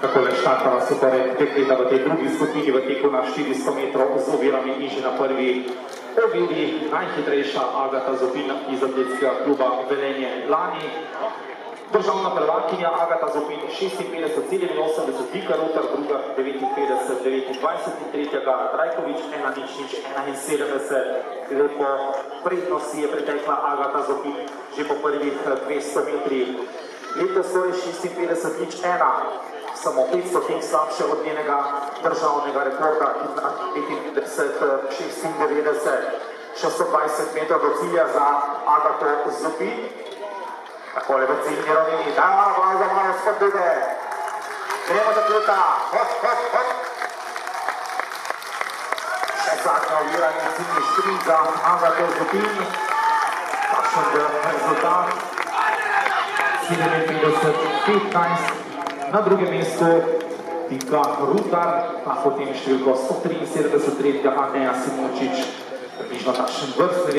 Takole štartala se torej dekleta v tej drugi skupini v teku na 400 metrov z ovirami in že na prvi oviri najhitrejša Agata Zupin iz atletskega kluba Velenje Lani. Državna prvakinja Agata Zupin 56,87, Vika Rutar, druga 59,29 in tretja Gara Trajkovič 1,71. Lepo prednost je pretekla Agata Zupin že po prvih 200 metrih. Letos torej 56,01. Samo 500 ting slabše od njenega državnega rekorda 55,96. 620 metrov do cilja za Agato Zupin. Takole v ciljni ravnini, da, hvala za malo spodbude. Gremo do kluta, hop, hop, hop. Še zadnja oviranje ciljni šprint za Agato Zupin. Takšen bo rezultat. 57,15. Na drugem mestu Vika Rutar, potem številko 173, tretja Aneja Simončič, približno takšen vrstni